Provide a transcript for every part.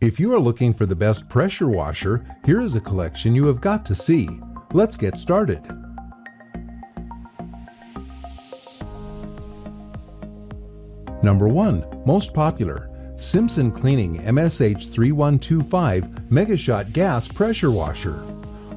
If you are looking for the best pressure washer, here is a collection you have got to see. Let's get started. Number 1. Most popular. Simpson Cleaning MSH3125 MegaShot Gas Pressure Washer.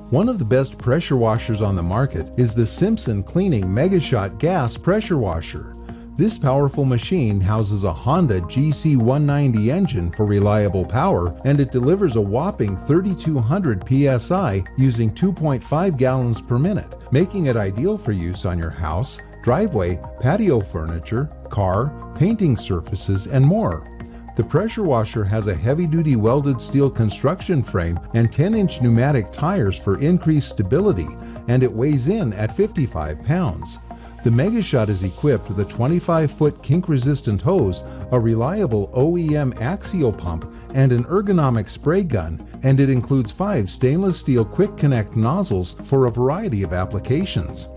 One of the best pressure washers on the market is the Simpson Cleaning MegaShot Gas Pressure Washer. This powerful machine houses a Honda GC190 engine for reliable power, and it delivers a whopping 3,200 psi using 2.5 gallons per minute, making it ideal for use on your house, driveway, patio furniture, car, painting surfaces, and more. The pressure washer has a heavy-duty welded steel construction frame and 10-inch pneumatic tires for increased stability, and it weighs in at 55 pounds. The MegaShot is equipped with a 25-foot kink-resistant hose, a reliable OEM axial pump, and an ergonomic spray gun, and it includes 5 stainless steel quick connect nozzles for a variety of applications.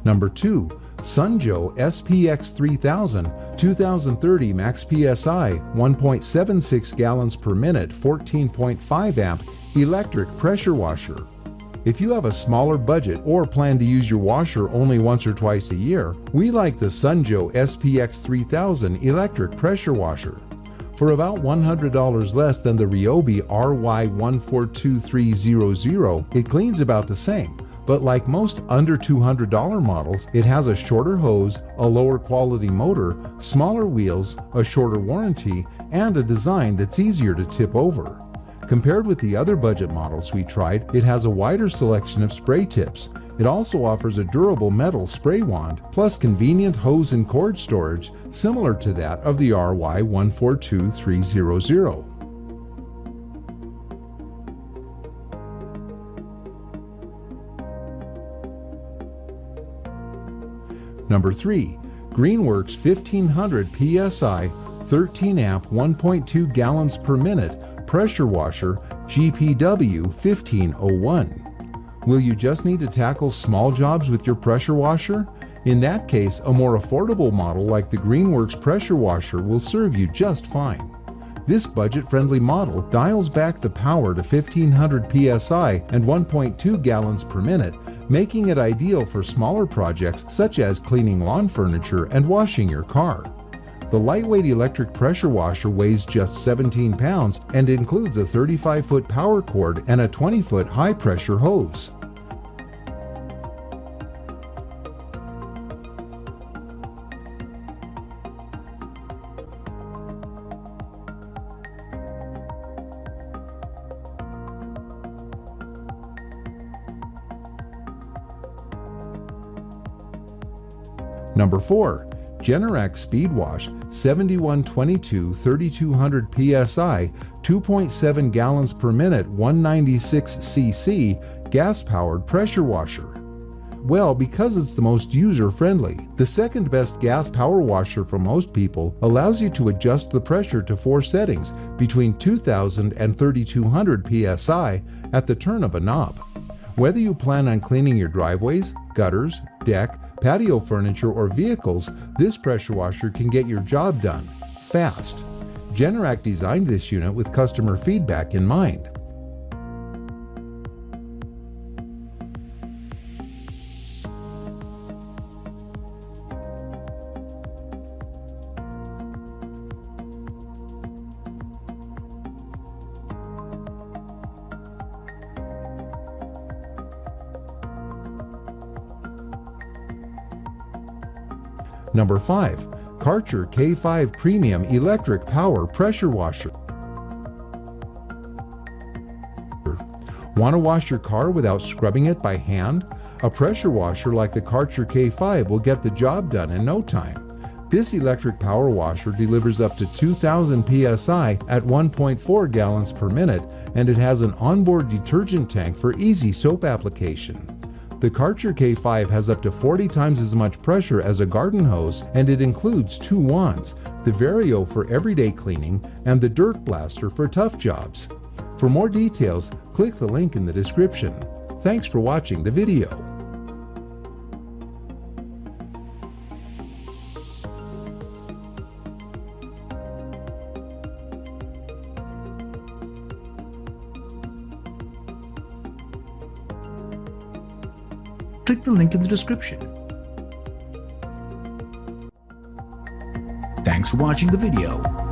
Number 2. Sunjoe SPX3000 2030 max PSI 1.76 gallons per minute 14.5 amp electric pressure washer. If you have a smaller budget or plan to use your washer only once or twice a year, we like the Sunjoe SPX3000 electric pressure washer. For about $100 less than the Ryobi RY142300, it cleans about the same. But like most under $200 models, it has a shorter hose, a lower quality motor, smaller wheels, a shorter warranty, and a design that's easier to tip over. Compared with the other budget models we tried, it has a wider selection of spray tips. It also offers a durable metal spray wand, plus convenient hose and cord storage, similar to that of the RY142300. Number 3. Greenworks 1500 PSI 13 amp 1.2 gallons per minute pressure washer GPW 1501. Will you just need to tackle small jobs with your pressure washer? In that case, a more affordable model like the Greenworks pressure washer will serve you just fine. This budget-friendly model dials back the power to 1500 psi and 1.2 gallons per minute, making it ideal for smaller projects such as cleaning lawn furniture and washing your car. The lightweight electric pressure washer weighs just 17 pounds and includes a 35-foot power cord and a 20-foot high-pressure hose. Number 4. Generac SpeedWash 7122 3200 psi 2.7 gallons per minute 196 cc gas-powered pressure washer. Well, because it's the most user-friendly, the second best gas power washer for most people allows you to adjust the pressure to 4 settings between 2000 and 3200 psi at the turn of a knob. Whether you plan on cleaning your driveways, gutters, deck, patio furniture, or vehicles, this pressure washer can get your job done fast. Generac designed this unit with customer feedback in mind. Number 5. Karcher K5 Premium Electric Power Pressure Washer. Want to wash your car without scrubbing it by hand? A pressure washer like the Karcher K5 will get the job done in no time. This electric power washer delivers up to 2000 psi at 1.4 gallons per minute, and it has an onboard detergent tank for easy soap application. The Karcher K5 has up to 40 times as much pressure as a garden hose, and it includes 2 wands, the Vario for everyday cleaning and the Dirt Blaster for tough jobs. For more details, click the link in the description. Thanks for watching the video. click the link in the description. Thanks for watching the video.